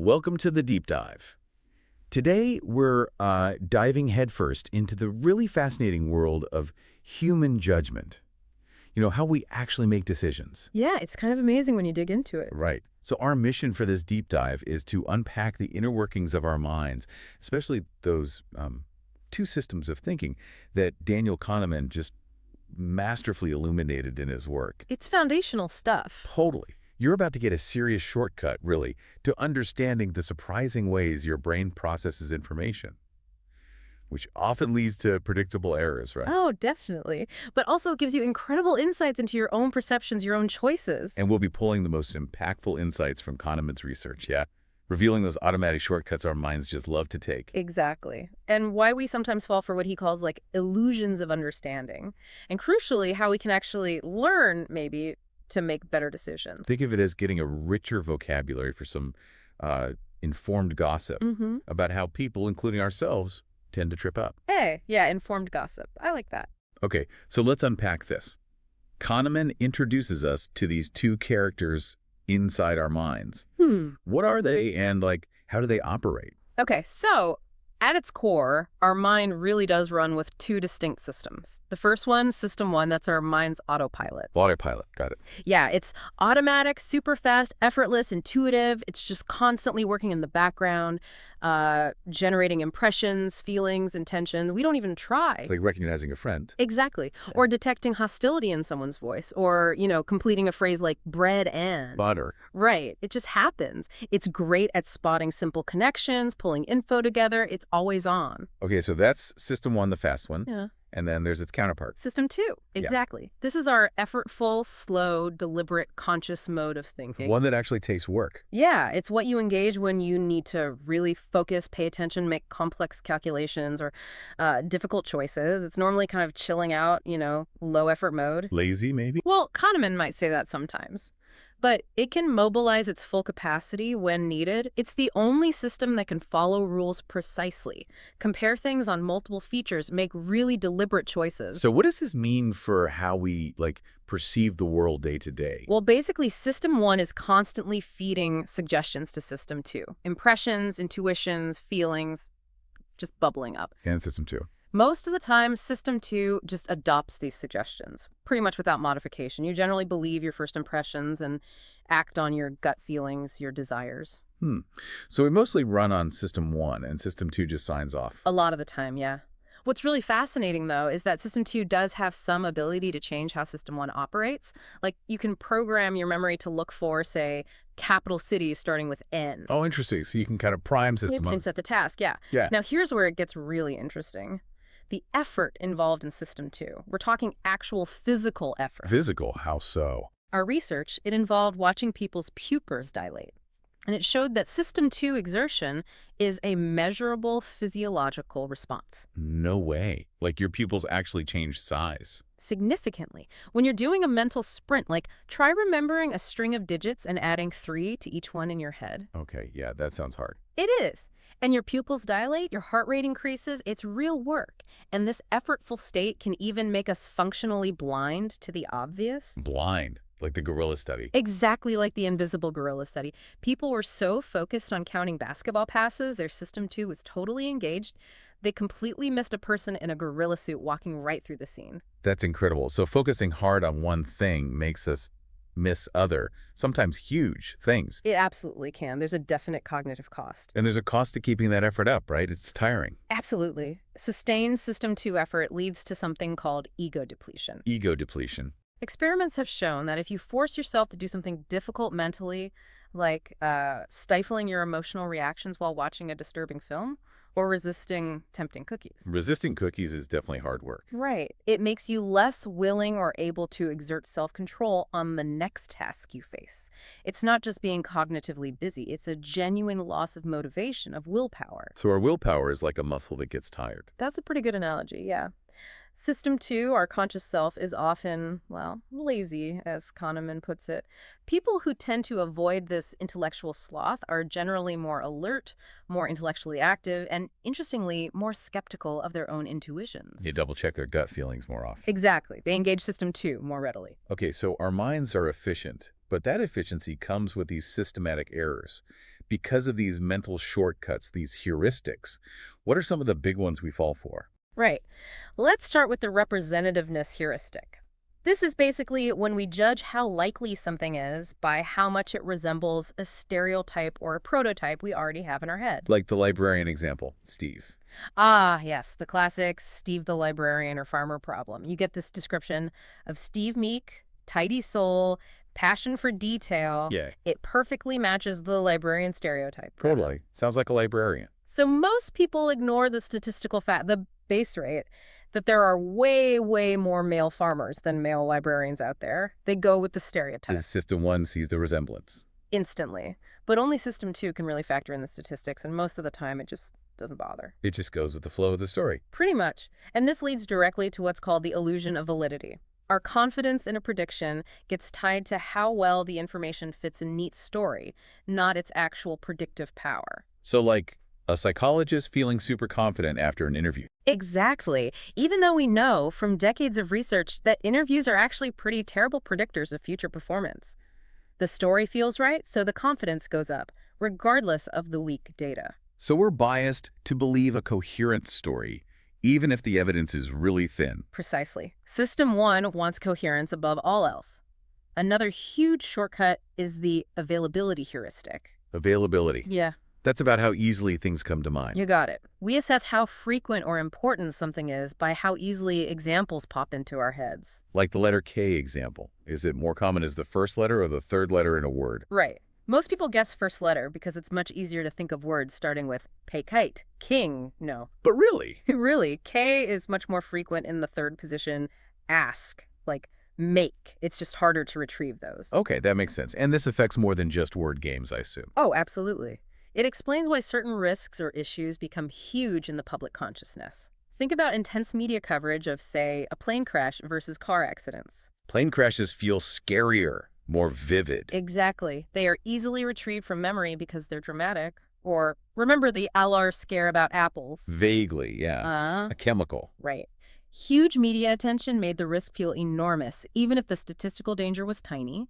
Welcome to the Deep Dive. Today, we're diving headfirst into the really fascinating world of human judgment. How we actually make decisions. Yeah, it's kind of amazing when you dig into it. Right. So our mission for this deep dive is to unpack the inner workings of our minds, especially those two systems of thinking that Daniel Kahneman just masterfully illuminated in his work. It's foundational stuff. Totally. You're about to get a serious shortcut, really, to understanding the surprising ways your brain processes information, which often leads to predictable errors, right? Oh, definitely. But also gives you incredible insights into your own perceptions, your own choices. And we'll be pulling the most impactful insights from Kahneman's research, yeah? Revealing those automatic shortcuts our minds just love to take. Exactly. And why we sometimes fall for what he calls illusions of understanding. And crucially, how we can actually learn, maybe, to make better decisions. Think of it as getting a richer vocabulary for some informed gossip about how people, including ourselves, tend to trip up. Hey, yeah, informed gossip. I like that. Okay, so let's unpack this. Kahneman introduces us to these two characters inside our minds. What are they and, how do they operate? Okay, so at its core, our mind really does run with two distinct systems. The first one, system one, that's our mind's autopilot. Autopilot, got it. Yeah, it's automatic, super fast, effortless, intuitive. It's just constantly working in the background, generating impressions, feelings, intention. We don't even try. Like recognizing a friend. Exactly. Or detecting hostility in someone's voice. Or, completing a phrase like bread and. Butter. Right. It just happens. It's great at spotting simple connections, pulling info together. It's always on. Okay, so that's system one, the fast one. Yeah. And then there's its counterpart. System two. Exactly. Yeah. This is our effortful, slow, deliberate, conscious mode of thinking. One that actually takes work. Yeah. It's what you engage when you need to really focus, pay attention, make complex calculations or difficult choices. It's normally kind of chilling out, low effort mode. Lazy, maybe? Well, Kahneman might say that sometimes. But it can mobilize its full capacity when needed. It's the only system that can follow rules precisely, compare things on multiple features, make really deliberate choices. So what does this mean for how we, perceive the world day to day? Well, basically, system one is constantly feeding suggestions to system two. Impressions, intuitions, feelings, just bubbling up. And system two. Most of the time, system two just adopts these suggestions, pretty much without modification. You generally believe your first impressions and act on your gut feelings, your desires. So we mostly run on system one, and system two just signs off. A lot of the time, yeah. What's really fascinating, though, is that system two does have some ability to change how system one operates. You can program your memory to look for, say, capital cities starting with N. Oh, interesting. So you can kind of prime system You can set the task, yeah. Now, here's where it gets really interesting. The effort involved in system two. We're talking actual physical effort. Physical? How so? Our research, it involved watching people's pupils dilate. And it showed that system two exertion is a measurable physiological response. No way. Your pupils actually change size. Significantly. When you're doing a mental sprint, try remembering a string of digits and adding 3 to each one in your head. Okay, yeah, that sounds hard. It is. And your pupils dilate, your heart rate increases. It's real work. And this effortful state can even make us functionally blind to the obvious. Blind? Like the gorilla study. Exactly like the invisible gorilla study. People were so focused on counting basketball passes, their system two was totally engaged. They completely missed a person in a gorilla suit walking right through the scene. That's incredible. So focusing hard on one thing makes us miss other, sometimes huge things. It absolutely can. There's a definite cognitive cost. And there's a cost to keeping that effort up, right? It's tiring. Absolutely. Sustained system two effort leads to something called ego depletion. Ego depletion. Experiments have shown that if you force yourself to do something difficult mentally, like stifling your emotional reactions while watching a disturbing film, or resisting tempting cookies. Resisting cookies is definitely hard work. Right. It makes you less willing or able to exert self-control on the next task you face. It's not just being cognitively busy. It's a genuine loss of motivation, of willpower. So our willpower is like a muscle that gets tired. That's a pretty good analogy, yeah. System two, our conscious self, is often, lazy, as Kahneman puts it. People who tend to avoid this intellectual sloth are generally more alert, more intellectually active, and, interestingly, more skeptical of their own intuitions. They double-check their gut feelings more often. Exactly. They engage system two more readily. Okay, so our minds are efficient, but that efficiency comes with these systematic errors. because of these mental shortcuts, these heuristics. What are some of the big ones we fall for? Right. Let's start with the representativeness heuristic. This is basically when we judge how likely something is by how much it resembles a stereotype or a prototype we already have in our head. Like the librarian example, Steve. Ah, yes, the classic Steve the librarian or farmer problem. You get this description of Steve Meek, tidy soul, passion for detail. Yeah, It perfectly matches the librarian stereotype. totally. Sounds like a librarian. So most people ignore the statistical fact, the base rate, that there are way, way more male farmers than male librarians out there. They go with the stereotype As System 1 sees the resemblance. instantly. But only System 2 can really factor in the statistics, and most of the time it just doesn't bother. It just goes with the flow of the story. Pretty much. And this leads directly to what's called the illusion of validity. Our confidence in a prediction gets tied to how well the information fits a neat story, not its actual predictive power. So like a psychologist feeling super confident after an interview. Exactly. Even though we know from decades of research that interviews are actually pretty terrible predictors of future performance. The story feels right, so the confidence goes up, regardless of the weak data. So we're biased to believe a coherent story, even if the evidence is really thin. Precisely. System 1 wants coherence above all else. Another huge shortcut is the availability heuristic. Availability. Yeah, That's about how easily things come to mind. you got it. We assess how frequent or important something is by how easily examples pop into our heads. Like the letter K example. Is it more common as the first letter or the third letter in a word? Right. Most people guess first letter because it's much easier to think of words starting with pay kite, king, no. But really? Really, K is much more frequent in the third position, ask, like make. It's just harder to retrieve those. Okay, that makes sense. And this affects more than just word games, I assume. Oh, absolutely. It explains why certain risks or issues become huge in the public consciousness. Think about intense media coverage of, say, a plane crash versus car accidents. Plane crashes feel scarier, more vivid. Exactly. They are easily retrieved from memory because they're dramatic. Or remember the Alar scare about apples? Vaguely, yeah. A chemical. Right. Huge media attention made the risk feel enormous, even if the statistical danger was tiny.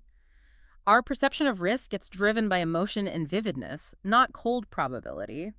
Our perception of risk gets driven by emotion and vividness, not cold probability.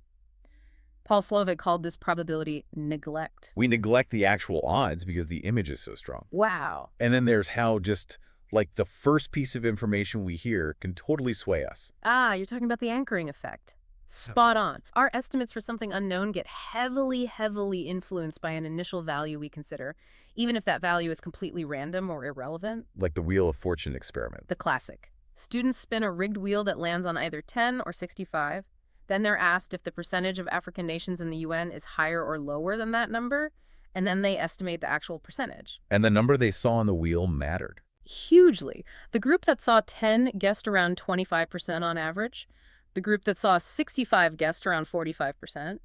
Paul Slovic called this probability neglect. We neglect the actual odds because the image is so strong. Wow. And then there's how just like the first piece of information we hear can totally sway us. Ah, you're talking about the anchoring effect. Spot on. Our estimates for something unknown get heavily, heavily influenced by an initial value we consider, even if that value is completely random or irrelevant. Like the Wheel of Fortune experiment. The classic. Students spin a rigged wheel that lands on either 10 or 65. Then they're asked if the percentage of African nations in the UN is higher or lower than that number, and then they estimate the actual percentage. And the number they saw on the wheel mattered. Hugely. The group that saw 10 guessed around 25% on average. The group that saw 65 guessed around 45%.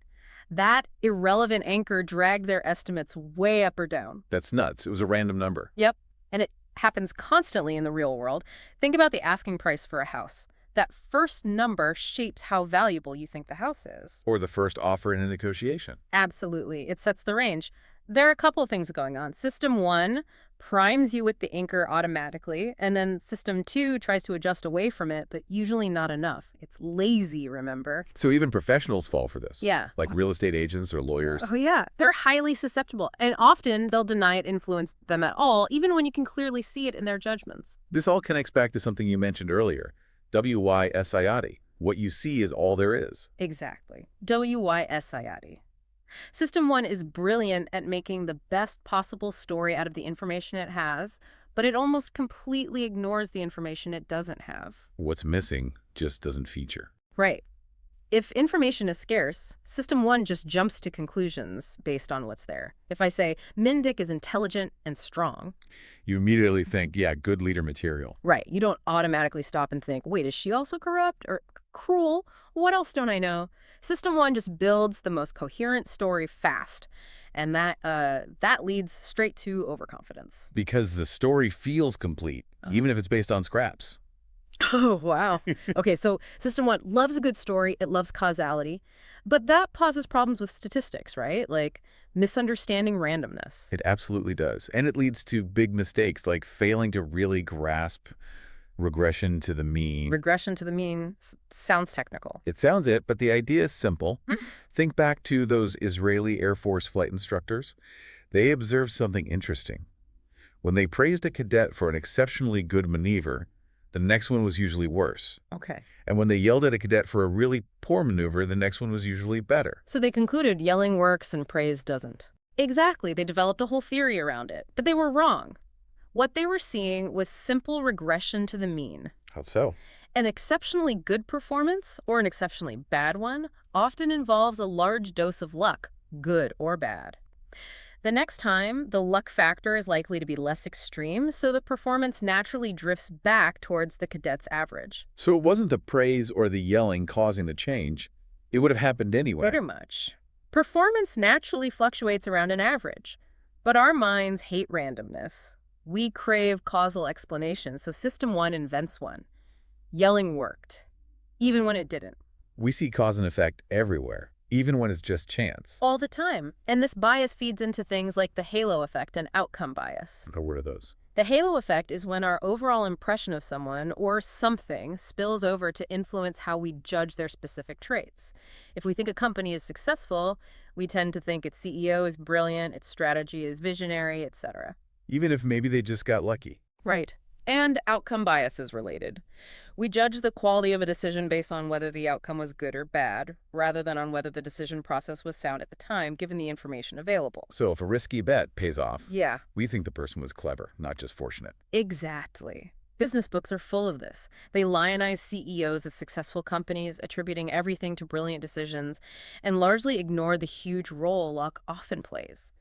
That irrelevant anchor dragged their estimates way up or down. That's nuts. It was a random number. Yep. And it happens constantly in the real world. Think about the asking price for a house. That first number shapes how valuable you think the house is. Or the first offer in a negotiation. Absolutely. It sets the range. There are a couple of things going on. System 1 primes you with the anchor automatically, and then System 2 tries to adjust away from it, but usually not enough. It's lazy, remember? So even professionals fall for this. Yeah. Like real estate agents or lawyers. Oh, yeah. They're highly susceptible, and often they'll deny it influenced them at all, even when you can clearly see it in their judgments. This all connects back to something you mentioned earlier. WYSIOT. What you see is all there is. Exactly. WYSIOT. System 1 is brilliant at making the best possible story out of the information it has, but it almost completely ignores the information it doesn't have. What's missing just doesn't feature. Right. If information is scarce, System 1 just jumps to conclusions based on what's there. If I say, Mindick is intelligent and strong. You immediately think, yeah, good leader material. Right. You don't automatically stop and think, wait, is she also corrupt or cruel? What else don't I know? System 1 just builds the most coherent story fast. And that leads straight to overconfidence. Because the story feels complete, even if it's based on scraps. Oh, wow. Okay, so System 1 loves a good story. It loves causality. But that causes problems with statistics, right? Like misunderstanding randomness. It absolutely does. And it leads to big mistakes, like failing to really grasp Regression to the mean. Regression to the mean sounds technical. It sounds it, but the idea is simple. Think back to those Israeli Air Force flight instructors. They observed something interesting. When they praised a cadet for an exceptionally good maneuver, the next one was usually worse. Okay. And when they yelled at a cadet for a really poor maneuver, the next one was usually better. So they concluded yelling works and praise doesn't. Exactly. They developed a whole theory around it, but they were wrong. What they were seeing was simple regression to the mean. How so? An exceptionally good performance, or an exceptionally bad one, often involves a large dose of luck, good or bad. The next time, the luck factor is likely to be less extreme, so the performance naturally drifts back towards the cadet's average. So it wasn't the praise or the yelling causing the change. It would have happened anyway. Pretty much. Performance naturally fluctuates around an average, but our minds hate randomness. We crave causal explanations, so System 1 invents one. Yelling worked, even when it didn't. We see cause and effect everywhere, even when it's just chance. All the time. And this bias feeds into things like the halo effect and outcome bias. Oh, what are those? The halo effect is when our overall impression of someone or something spills over to influence how we judge their specific traits. If we think a company is successful, we tend to think its CEO is brilliant, its strategy is visionary, etc. Even if maybe they just got lucky. Right. And outcome bias is related. We judge the quality of a decision based on whether the outcome was good or bad, rather than on whether the decision process was sound at the time, given the information available. So if a risky bet pays off, Yeah, we think the person was clever, not just fortunate. exactly. Business books are full of this. They lionize CEOs of successful companies, attributing everything to brilliant decisions, and largely ignore the huge role luck often plays.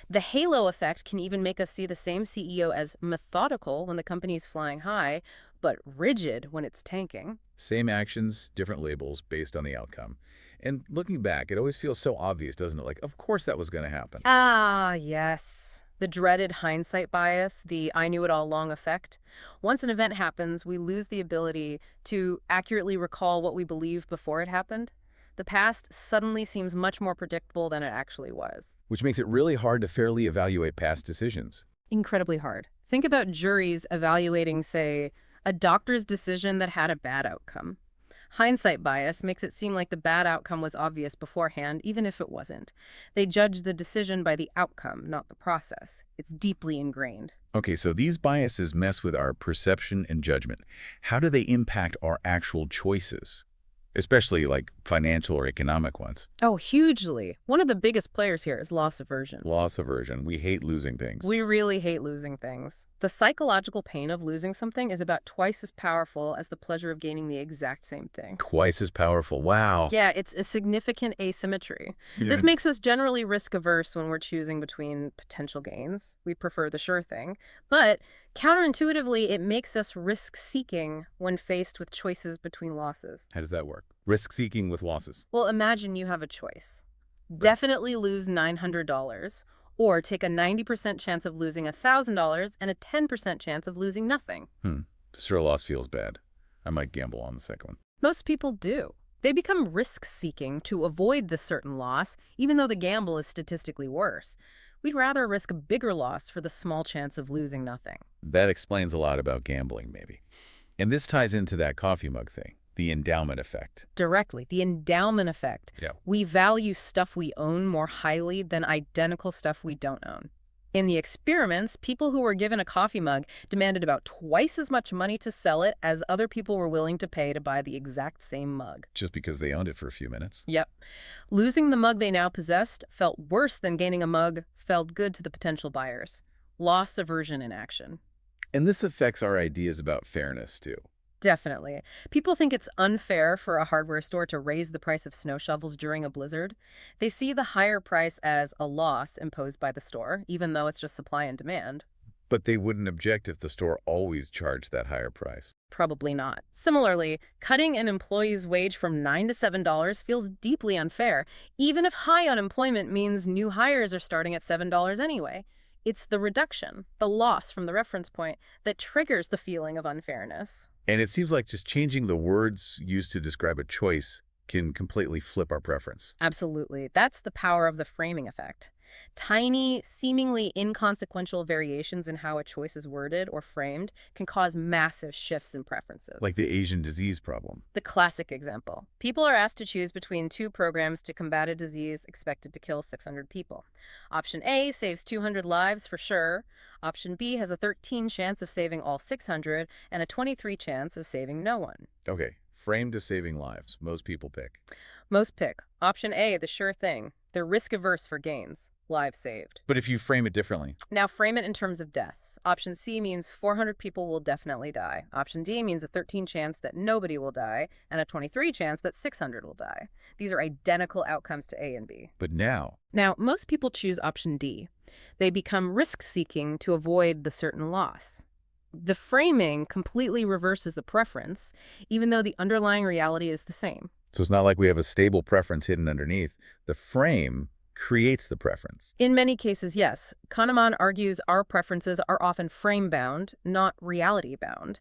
The halo effect can even make us see the same CEO as methodical when the company's flying high, but rigid when it's tanking. Same actions, different labels based on the outcome. And looking back, it always feels so obvious, doesn't it? Like, of course that was going to happen. Ah, yes. The dreaded hindsight bias, the I knew it all along effect. Once an event happens, we lose the ability to accurately recall what we believed before it happened. The past suddenly seems much more predictable than it actually was. Which makes it really hard to fairly evaluate past decisions. Incredibly hard. Think about juries evaluating, say, a doctor's decision that had a bad outcome. Hindsight bias makes it seem like the bad outcome was obvious beforehand, even if it wasn't. They judge the decision by the outcome, not the process. It's deeply ingrained. Okay, so these biases mess with our perception and judgment. How do they impact our actual choices? Especially like financial or economic ones. Oh, hugely. One of the biggest players here is loss aversion. Loss aversion. We hate losing things. We really hate losing things. The psychological pain of losing something is about twice as powerful as the pleasure of gaining the exact same thing. Twice as powerful. Wow. Yeah, it's a significant asymmetry. Yeah. This makes us generally risk-averse when we're choosing between potential gains. We prefer the sure thing. But counterintuitively, it makes us risk-seeking when faced with choices between losses. How does that work? Risk-seeking with losses. Well, imagine you have a choice. Definitely lose $900, or take a 90% chance of losing $1,000 and a 10% chance of losing nothing. Sure, loss feels bad. I might gamble on the second one. Most people do. They become risk-seeking to avoid the certain loss, even though the gamble is statistically worse. We'd rather risk a bigger loss for the small chance of losing nothing. That explains a lot about gambling, maybe. And this ties into that coffee mug thing, the endowment effect. Directly, the endowment effect. Yeah. We value stuff we own more highly than identical stuff we don't own. In the experiments, people who were given a coffee mug demanded about twice as much money to sell it as other people were willing to pay to buy the exact same mug. Just because they owned it for a few minutes. Yep. Losing the mug they now possessed felt worse than gaining a mug felt good to the potential buyers. Loss aversion in action. And this affects our ideas about fairness, too. Definitely. People think it's unfair for a hardware store to raise the price of snow shovels during a blizzard. They see the higher price as a loss imposed by the store, even though it's just supply and demand. But they wouldn't object if the store always charged that higher price. Probably not. Similarly, cutting an employee's wage from $9 to $7 feels deeply unfair, even if high unemployment means new hires are starting at $7 anyway. It's the reduction, the loss from the reference point, that triggers the feeling of unfairness. And it seems like just changing the words used to describe a choice can completely flip our preference. Absolutely. That's the power of the framing effect. Tiny, seemingly inconsequential variations in how a choice is worded or framed can cause massive shifts in preferences. Like the Asian disease problem. The classic example. People are asked to choose between two programs to combat a disease expected to kill 600 people. Option A saves 200 lives for sure. Option B has a 13 chance of saving all 600 and a 23 chance of saving no one. Okay, framed as saving lives. Most people pick. Most pick option A, the sure thing. They're risk averse for gains. Lives saved. But if you frame it differently, Now frame it in terms of deaths. Option C means 400 people will definitely die. Option D means a 13 chance that nobody will die and a 23 chance that 600 will die. These are identical outcomes to A and B. but now, Now, most people choose option D. They become risk-seeking to avoid the certain loss. The framing completely reverses the preference, even though the underlying reality is the same. so it's not like we have a stable preference hidden underneath. The frame creates the preference. In many cases, yes. Kahneman argues our preferences are often frame-bound, not reality-bound.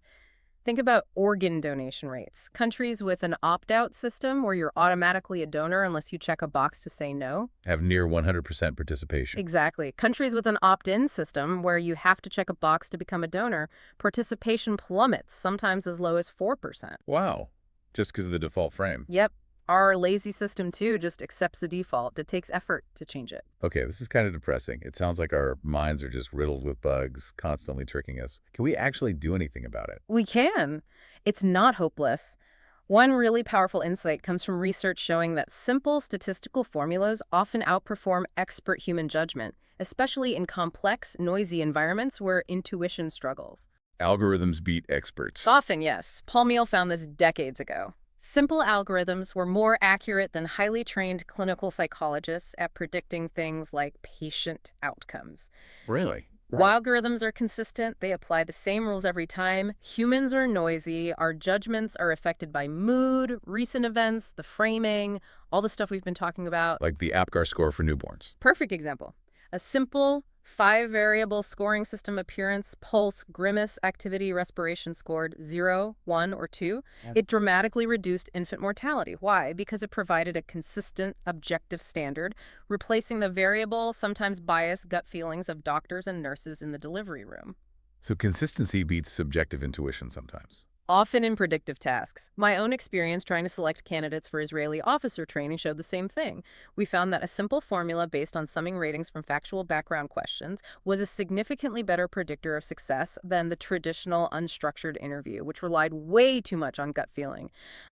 Think about organ donation rates. Countries with an opt-out system where you're automatically a donor unless you check a box to say no. Have near 100% participation. Exactly. Countries with an opt-in system where you have to check a box to become a donor, participation plummets, sometimes as low as 4%. Wow. Just because of the default frame. Yep. Our lazy system, too, just accepts the default. It takes effort to change it. Okay, this is kind of depressing. It sounds like our minds are just riddled with bugs, constantly tricking us. Can we actually do anything about it? We can. It's not hopeless. One really powerful insight comes from research showing that simple statistical formulas often outperform expert human judgment, especially in complex, noisy environments where intuition struggles. Algorithms beat experts. Often, yes. Paul Meehl found this decades ago. Simple algorithms were more accurate than highly trained clinical psychologists at predicting things like patient outcomes. Really? While algorithms are consistent, they apply the same rules every time. Humans are noisy. Our judgments are affected by mood, recent events, the framing, all the stuff we've been talking about. Like the APGAR score for newborns. Perfect example. A simple 5-variable scoring system: appearance, pulse, grimace, activity, respiration scored 0, 1, or 2. It dramatically reduced infant mortality. Why? Because it provided a consistent, objective standard, replacing the variable, sometimes biased gut feelings of doctors and nurses in the delivery room. So consistency beats subjective intuition sometimes. Often in predictive tasks. My own experience trying to select candidates for Israeli officer training showed the same thing. We found that a simple formula based on summing ratings from factual background questions was a significantly better predictor of success than the traditional unstructured interview, which relied way too much on gut feeling.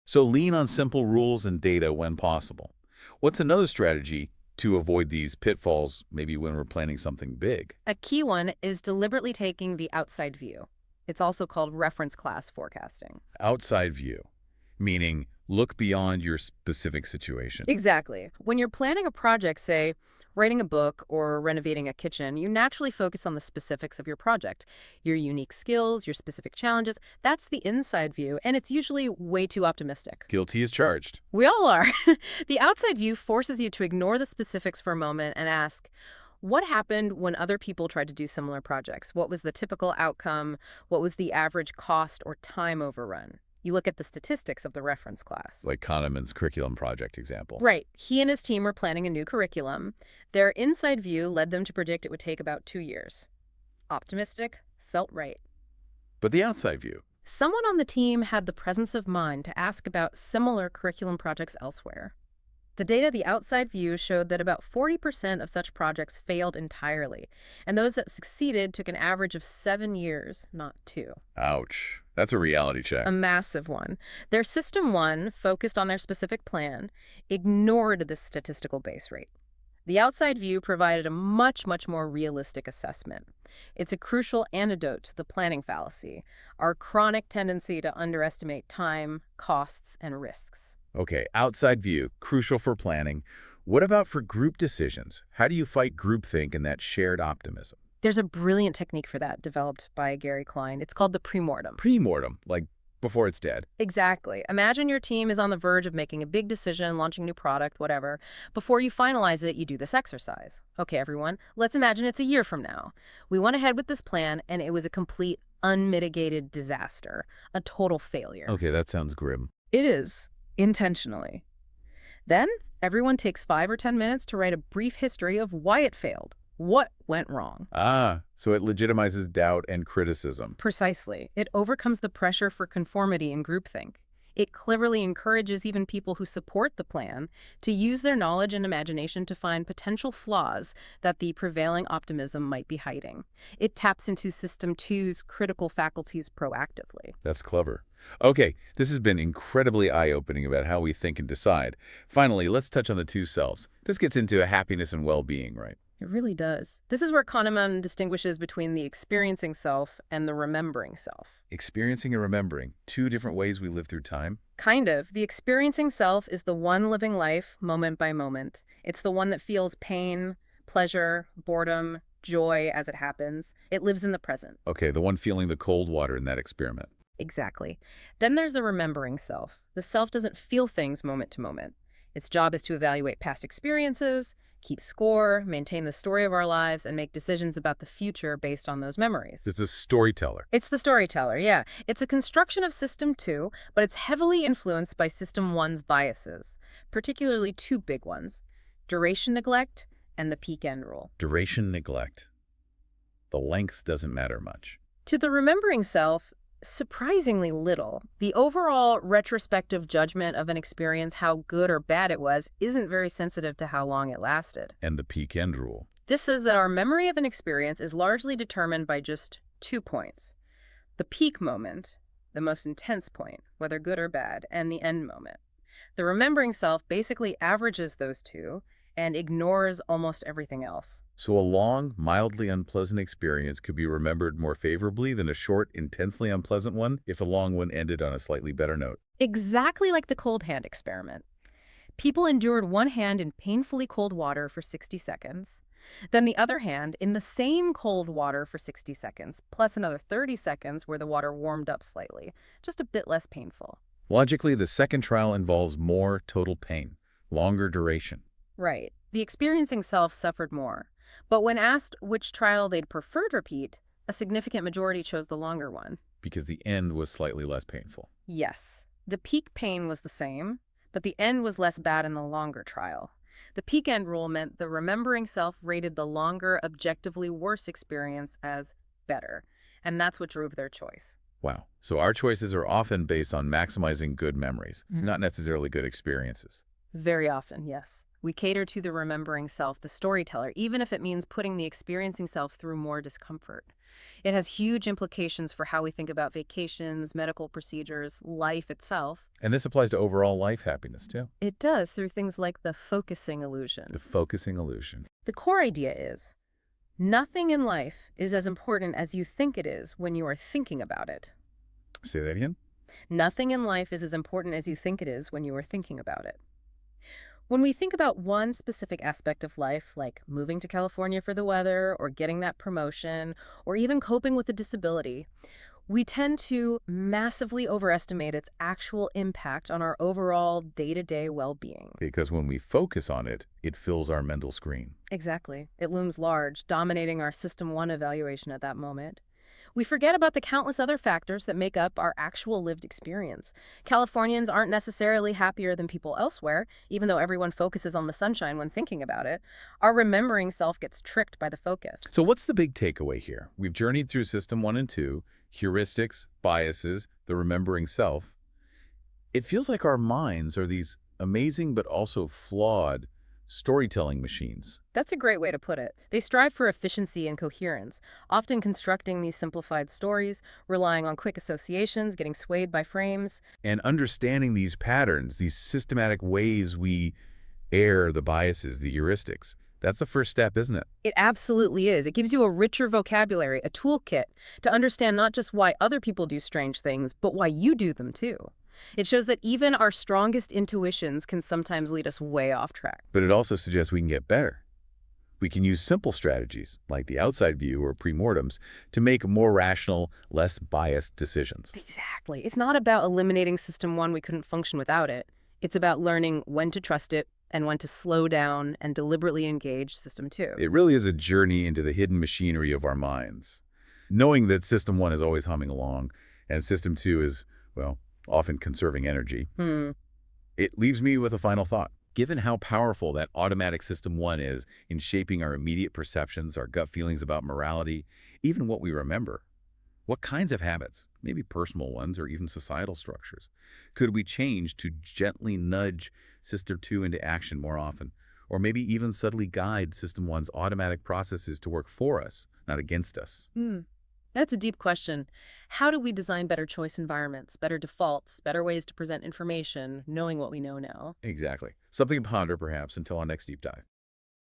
So lean on simple rules and data when possible. What's another strategy to avoid these pitfalls, maybe when we're planning something big? A key one is deliberately taking the outside view. It's also called reference class forecasting. Outside view, meaning look beyond your specific situation. Exactly. When you're planning a project, say, writing a book or renovating a kitchen, you naturally focus on the specifics of your project, your unique skills, your specific challenges. That's the inside view, and it's usually way too optimistic. Guilty as charged. We all are. The outside view forces you to ignore the specifics for a moment and ask, what happened when other people tried to do similar projects? What was the typical outcome? What was the average cost or time overrun? You look at the statistics of the reference class. Like Kahneman's curriculum project example. Right. He and his team were planning a new curriculum. Their inside view led them to predict it would take about 2 years. Optimistic, felt right. But the outside view. Someone on the team had the presence of mind to ask about similar curriculum projects elsewhere. The data, the outside view, showed that about 40% of such projects failed entirely, and those that succeeded took an average of 7 years, not 2. Ouch. That's a reality check. A massive one. Their system one, focused on their specific plan, ignored the statistical base rate. The outside view provided a much more realistic assessment. It's a crucial antidote to the planning fallacy, our chronic tendency to underestimate time, costs, and risks. Okay, outside view, crucial for planning. What about for group decisions? How do you fight groupthink and that shared optimism? There's a brilliant technique for that developed by Gary Klein. It's called the premortem. Premortem, like before it's dead. Exactly. Imagine your team is on the verge of making a big decision, launching a new product, whatever. Before you finalize it, you do this exercise. Okay, everyone, let's imagine it's a year from now. We went ahead with this plan, and it was a complete, unmitigated disaster. A total failure. Okay, that sounds grim. It is. Intentionally. Then Everyone takes 5 or 10 minutes to write a brief history of why it failed. What went wrong? Ah, so it legitimizes doubt and criticism. Precisely. It overcomes the pressure for conformity and groupthink. It cleverly encourages even people who support the plan to use their knowledge and imagination to find potential flaws that the prevailing optimism might be hiding. It taps into System Two's critical faculties proactively. That's clever. Okay, this has been incredibly eye-opening about how we think and decide. Finally, let's touch on the two selves. This gets into happiness and well-being, right? It really does. This is where Kahneman distinguishes between the experiencing self and the remembering self. Experiencing and remembering, two different ways we live through time. Kind of. The experiencing self is the one living life moment by moment. It's the one that feels pain, pleasure, boredom, joy as it happens. It lives in the present. Okay, the one feeling the cold water in that experiment. Exactly. Then there's the remembering self. The self doesn't feel things moment to moment. Its job is to evaluate past experiences, keep score, maintain the story of our lives, and make decisions about the future based on those memories. It's a storyteller. It's the storyteller, yeah. It's a construction of System 2, but it's heavily influenced by System 1's biases, particularly two big ones: duration neglect and the peak-end rule. Duration neglect. The length doesn't matter much. To the remembering self, surprisingly little. The overall retrospective judgment of an experience, how good or bad it was, isn't very sensitive to how long it lasted. And the peak-end rule. This says that our memory of an experience is largely determined by just 2 points: the peak moment, the most intense point, whether good or bad, and the end moment. The remembering self basically averages those two and ignores almost everything else. So a long, mildly unpleasant experience could be remembered more favorably than a short, intensely unpleasant one if the long one ended on a slightly better note. Exactly like the cold hand experiment. People endured one hand in painfully cold water for 60 seconds, then the other hand in the same cold water for 60 seconds, plus another 30 seconds where the water warmed up slightly, just a bit less painful. Logically, the second trial involves more total pain, longer duration. Right. The experiencing self suffered more. But when asked which trial they'd prefer to repeat, a significant majority chose the longer one. Because the end was slightly less painful. Yes. The peak pain was the same, but the end was less bad in the longer trial. The peak end rule meant the remembering self rated the longer, objectively worse experience as better, and that's what drove their choice. Wow. So our choices are often based on maximizing good memories, not necessarily good experiences. Very often, yes. We cater to the remembering self, the storyteller, even if it means putting the experiencing self through more discomfort. It has huge implications for how we think about vacations, medical procedures, life itself. And this applies to overall life happiness, too. It does, through things like the focusing illusion. The focusing illusion. The core idea is, nothing in life is as important as you think it is when you are thinking about it. Say that again? Nothing in life is as important as you think it is when you are thinking about it. When we think about one specific aspect of life, like moving to California for the weather, or getting that promotion, or even coping with a disability, we tend to massively overestimate its actual impact on our overall day-to-day well-being. Because when we focus on it, it fills our mental screen. Exactly. It looms large, dominating our System 1 evaluation at that moment. We forget about the countless other factors that make up our actual lived experience. Californians aren't necessarily happier than people elsewhere, even though everyone focuses on the sunshine when thinking about it. Our remembering self gets tricked by the focus. So what's the big takeaway here? We've journeyed through System 1 and 2, heuristics, biases, the remembering self. It feels like our minds are these amazing but also flawed storytelling machines. That's a great way to put it. They strive for efficiency and coherence, often constructing these simplified stories, relying on quick associations, getting swayed by frames. And understanding these patterns, these systematic ways we air the biases, the heuristics, that's the first step, isn't it? It absolutely is. It gives you a richer vocabulary, a toolkit, to understand not just why other people do strange things, but why you do them too. It shows that even our strongest intuitions can sometimes lead us way off track. But it also suggests we can get better. We can use simple strategies, like the outside view or premortems, to make more rational, less biased decisions. Exactly. It's not about eliminating System 1, we couldn't function without it. It's about learning when to trust it and when to slow down and deliberately engage System 2. It really is a journey into the hidden machinery of our minds. Knowing that System 1 is always humming along, and System 2 is, well, often conserving energy. It leaves me with a final thought. Given how powerful that automatic System 1 is in shaping our immediate perceptions, our gut feelings about morality, even what we remember, what kinds of habits, maybe personal ones or even societal structures, could we change to gently nudge System 2 into action more often? Or maybe even subtly guide System 1's automatic processes to work for us, not against us? Hmm. That's a deep question. How do we design better choice environments, better defaults, better ways to present information, knowing what we know now? Exactly. Something to ponder, perhaps, until our next deep dive.